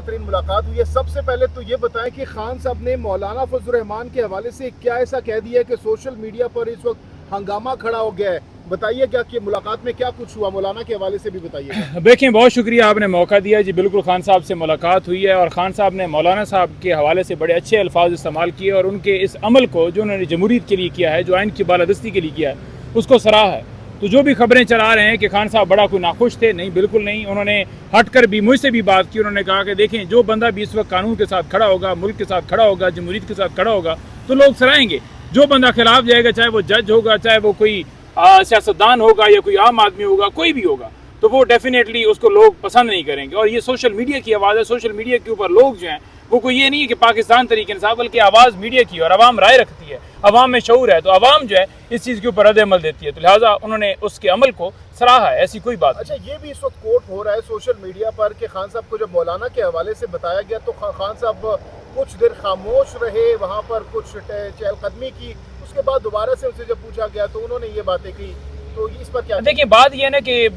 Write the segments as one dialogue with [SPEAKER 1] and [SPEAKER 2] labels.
[SPEAKER 1] بہترین ملاقات ہوئی ہے. سب سے پہلے تو یہ بتائیں کہ خان صاحب نے مولانا فضل الرحمان کے حوالے سے کیا ایسا کہہ دیا ہے کہ سوشل میڈیا پر اس وقت ہنگامہ کھڑا ہو گیا ہے. بتائیے گا کہ ملاقات میں کیا کچھ ہوا, مولانا کے حوالے سے بھی بتائیے گا.
[SPEAKER 2] دیکھیں, بہت شکریہ, آپ نے موقع دیا. جی بالکل, خان صاحب سے ملاقات ہوئی ہے اور خان صاحب نے مولانا صاحب کے حوالے سے بڑے اچھے الفاظ استعمال کیے اور ان کے اس عمل کو جو انہوں نے جمہوریت کے لیے کیا ہے, جو آئین کی بالادستی کے لیے کیا ہے, اس کو سراہا ہے. تو جو بھی خبریں چلا رہے ہیں کہ خان صاحب بڑا کوئی ناخوش تھے, نہیں, بالکل نہیں. انہوں نے ہٹ کر بھی مجھ سے بھی بات کی. انہوں نے کہا کہ دیکھیں, جو بندہ بھی اس وقت قانون کے ساتھ کھڑا ہوگا, ملک کے ساتھ کھڑا ہوگا, جمہوریت کے ساتھ کھڑا ہوگا, تو لوگ سرائیں گے. جو بندہ خلاف جائے گا, چاہے وہ جج ہوگا, چاہے وہ کوئی سیاستدان ہوگا یا کوئی عام آدمی ہوگا, کوئی بھی ہوگا, تو وہ ڈیفینیٹلی اس کو لوگ پسند نہیں کریں گے. اور یہ سوشل میڈیا کی آواز ہے. سوشل میڈیا کے اوپر لوگ جو ہیں وہ کوئی یہ نہیں ہے کہ پاکستان تحریک انصاف, بلکہ آواز میڈیا کی, اور عوام رائے رکھتی ہے, عوام میں شعور ہے, تو عوام جو ہے اس چیز کے اوپر رد عمل دیتی ہے. تو لہٰذا انہوں نے اس کے عمل کو سراہا ہے, ایسی کوئی بات.
[SPEAKER 1] اچھا, یہ بھی اس وقت کوٹ ہو رہا ہے سوشل میڈیا پر کہ خان صاحب کو جب مولانا کے حوالے سے بتایا گیا تو خان صاحب کچھ دیر خاموش رہے, وہاں پر کچھ چہل قدمی کی, اس کے بعد دوبارہ سے ان سے جب پوچھا گیا تو انہوں نے یہ باتیں کی. تو اس پر کیا
[SPEAKER 2] دیکھیں, بات یہ ہے نا کہ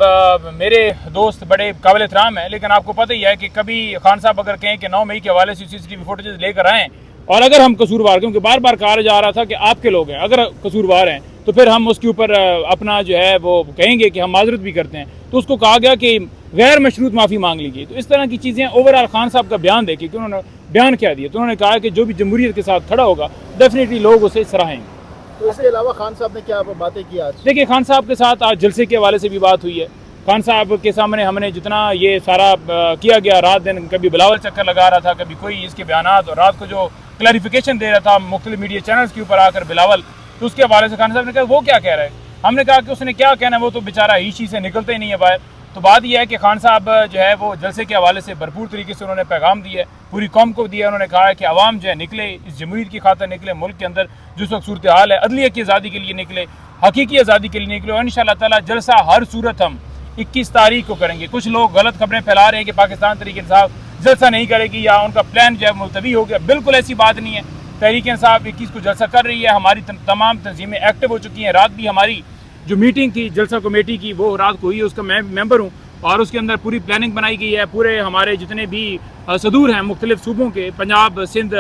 [SPEAKER 2] میرے دوست بڑے قابل احترام ہیں, لیکن آپ کو پتہ ہی ہے کہ کبھی خان صاحب اگر کہیں کہ 9 مئی کے حوالے سے CCTV فوٹیجز لے کر آئیں, اور اگر ہم قصوروار, کیونکہ بار بار کہا جا رہا تھا کہ آپ کے لوگ ہیں, اگر قصوروار ہیں تو پھر ہم اس کے اوپر اپنا جو ہے وہ کہیں گے کہ ہم معذرت بھی کرتے ہیں. تو اس کو کہا گیا کہ غیر مشروط معافی مانگ لیجیے. تو اس طرح کی چیزیں اوورآل خان صاحب کا بیان دیکھیں کہ انہوں نے بیان کیا دیا. تو انہوں نے کہا کہ جو بھی جمہوریت کے ساتھ کھڑا ہوگا ڈیفینیٹلی لوگ اسے سراہیں گے.
[SPEAKER 1] تو اس کے علاوہ خان صاحب نے کیا باتیں کی آج؟
[SPEAKER 2] دیکھیں, خان صاحب کے ساتھ آج جلسے کے حوالے سے بھی بات ہوئی ہے. خان صاحب کے سامنے ہم نے جتنا یہ سارا کیا گیا, رات دن کبھی بلاول چکر لگا رہا تھا, کبھی کوئی اس کے بیانات, اور رات کو جو کلیریفیکیشن دے رہا تھا مختلف میڈیا چینلز کے اوپر آ کر بلاول, تو اس کے حوالے سے خان صاحب نے کہا وہ کیا کہہ رہا ہے. ہم نے کہا کہ اس نے کیا کہنا ہے, وہ تو بیچارہ ہی سے نکلتے ہی نہیں ہے باہر. تو بات یہ ہے کہ خان صاحب جو ہے وہ جلسے کے حوالے سے بھرپور طریقے سے انہوں نے پیغام دیا ہے, پوری قوم کو دیا. انہوں نے کہا ہے کہ عوام جو ہے نکلے, اس جمہوریت کی خاطر نکلے, ملک کے اندر جس وقت صورتحال ہے عدلیہ کی آزادی کے لیے نکلے, حقیقی آزادی کے لیے نکلے, اور انشاءاللہ تعالی جلسہ ہر صورت ہم 21 تاریخ کو کریں گے. کچھ لوگ غلط خبریں پھیلا رہے ہیں کہ پاکستان تحریک انصاف جلسہ نہیں کرے گی یا ان کا پلان جو ہے ملتوی ہو گیا. بالکل ایسی بات نہیں ہے. تحریک انصاف 21 کو جلسہ کر رہی ہے. ہماری تمام تنظیمیں ایکٹیو ہو چکی ہیں. رات بھی ہماری جو میٹنگ تھی جلسہ کمیٹی کی وہ رات کو ہوئی ہے, اس کا میں ممبر ہوں, اور اس کے اندر پوری پلاننگ بنائی گئی ہے. پورے ہمارے جتنے بھی صدور ہیں مختلف صوبوں کے, پنجاب, سندھ,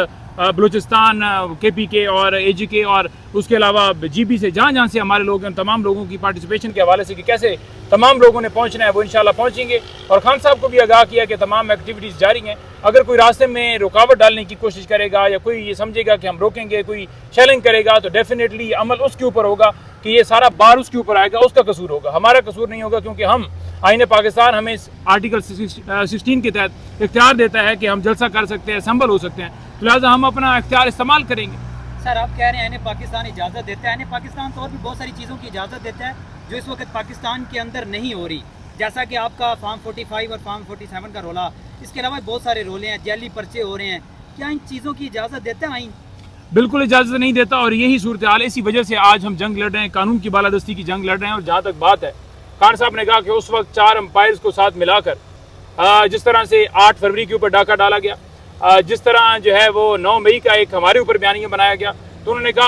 [SPEAKER 2] بلوچستان, KPK اور AGK, اور اس کے علاوہ GB سے جہاں جہاں سے ہمارے لوگ ہیں, تمام لوگوں کی پارٹیسپیشن کے حوالے سے کہ کیسے تمام لوگوں نے پہنچنا ہے وہ انشاءاللہ پہنچیں گے. اور خان صاحب کو بھی آگاہ کیا کہ تمام ایکٹیویٹیز جاری ہیں. اگر کوئی راستے میں رکاوٹ ڈالنے کی کوشش کرے گا یا کوئی یہ سمجھے گا کہ ہم روکیں گے, کوئی چیلنج کرے گا, تو ڈیفینیٹلی عمل اس کے اوپر ہوگا کہ یہ سارا بار اس کے اوپر آئے گا, اس کا قصور ہوگا, ہمارا قصور نہیں ہوگا. کیونکہ ہم آئین پاکستان ہمیں آرٹیکل 16 کے تحت اختیار دیتا ہے کہ ہم جلسہ کر سکتے ہیں, اسمبل ہو سکتے ہیں, لہٰذا ہم اپنا اختیار استعمال کریں گے.
[SPEAKER 3] سر, آپ کہہ رہے ہیں آئین پاکستان اجازت دیتا ہے. آئین پاکستان تو اور بھی بہت ساری چیزوں کی اجازت دیتا ہے جو اس وقت پاکستان کے اندر نہیں ہو رہی, جیسا کہ آپ کا فارم 45 اور فارم 47 کا رولا. اس کے علاوہ بہت سارے رولے ہیں, جعلی پرچے ہو رہے ہیں. کیا ان چیزوں کی اجازت دیتا ہے آئین؟
[SPEAKER 2] بالکل اجازت نہیں دیتا, اور یہی صورتحال ہے. اسی وجہ سے آج ہم جنگ لڑ رہے ہیں, قانون کی بالادستی کی جنگ لڑ رہے ہیں. اور جہاں تک بات ہے, خان صاحب نے کہا کہ اس وقت 4 امپائرز کو ساتھ ملا کر جس طرح سے 8 فروری کے اوپر ڈاکہ ڈالا گیا, جس طرح جو ہے وہ 9 مئی کا ایک ہمارے اوپر بیانیہ بنایا گیا, تو انہوں نے کہا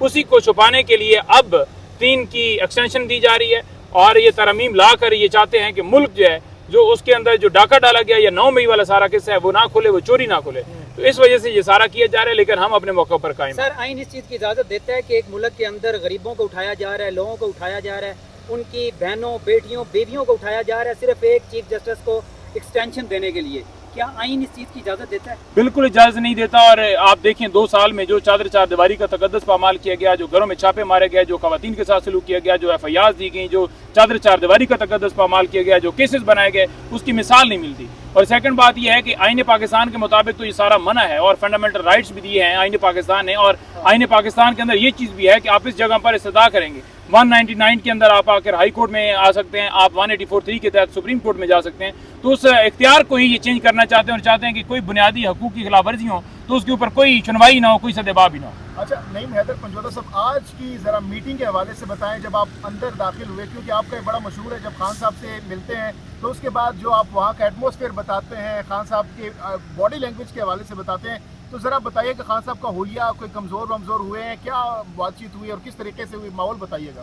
[SPEAKER 2] اسی کو چھپانے کے لیے اب 3 کی ایکسٹینشن دی جا رہی ہے, اور یہ ترمیم لا کر یہ چاہتے ہیں کہ ملک جو ہے جو اس کے اندر جو ڈاکہ ڈالا گیا یا 9 مئی والا سارا قصہ ہے وہ نہ کھلے, وہ چوری نہ کھلے. تو اس وجہ سے یہ سارا کیا جا رہا ہے, لیکن ہم اپنے موقع پر قائم ہیں.
[SPEAKER 3] سر, آئین اس چیز کی اجازت دیتا ہے کہ ایک ملک کے اندر غریبوں کو اٹھایا جا رہا ہے, لوگوں کو اٹھایا جا رہا ہے, ان کی بہنوں, بیٹیوں, بیویوں کو اٹھایا جا رہا ہے صرف ایک چیف جسٹس کو ایکسٹینشن دینے کے لیے. کیا آئین اس چیز کی اجازت دیتا ہے؟
[SPEAKER 2] بالکل اجازت نہیں دیتا. اور آپ دیکھیں 2 سال میں جو چار دیواری کا تقدس پامال کیا گیا, جو گھروں میں چھاپے مارے گئے, جو خواتین کے ساتھ سلوک کیا گیا, جو FIRs دی گئیں, جو چار دیواری کا تقدس پامال کیا گیا, جو کیسز بنائے گئے, اس کی مثال نہیں ملتی. اور سیکنڈ بات یہ ہے کہ آئین پاکستان کے مطابق تو یہ سارا منع ہے, اور فنڈامنٹل رائٹس بھی دیے ہیں آئین پاکستان نے, اور آئین پاکستان کے اندر یہ چیز بھی ہے کہ آپ اس جگہ پر استدعا کریں گے 199 کے اندر آپ آ کر ہائی کورٹ میں آ سکتے ہیں, آپ 184(3) کے تحت سپریم کورٹ میں جا سکتے ہیں. تو اس اختیار کو ہی یہ چینج کرنا چاہتے ہیں, اور چاہتے ہیں کہ کوئی بنیادی حقوق کی خلاف ورزی ہو تو اس کے اوپر کوئی سنوائی نہ ہو, کوئی سدبا بھی نہ ہو.
[SPEAKER 1] اچھا نعیم حیدر پنجوتا صاحب, آج کی ذرا میٹنگ کے حوالے سے بتائیں, جب آپ اندر داخل ہوئے, کیونکہ آپ کا یہ بڑا مشہور ہے جب خان صاحب سے ملتے ہیں تو اس کے بعد جو آپ وہاں کا ایٹماسفیئر بتاتے ہیں, خان صاحب کے باڈی لینگویج کے حوالے سے بتاتے ہیں, تو ذرا بتائیے کہ خان صاحب کا حلیہ کوئی کمزور ومزور ہوئے ہیں, کیا بات چیت ہوئی اور کس طریقے سے ہوئی, ماحول بتائیے گا.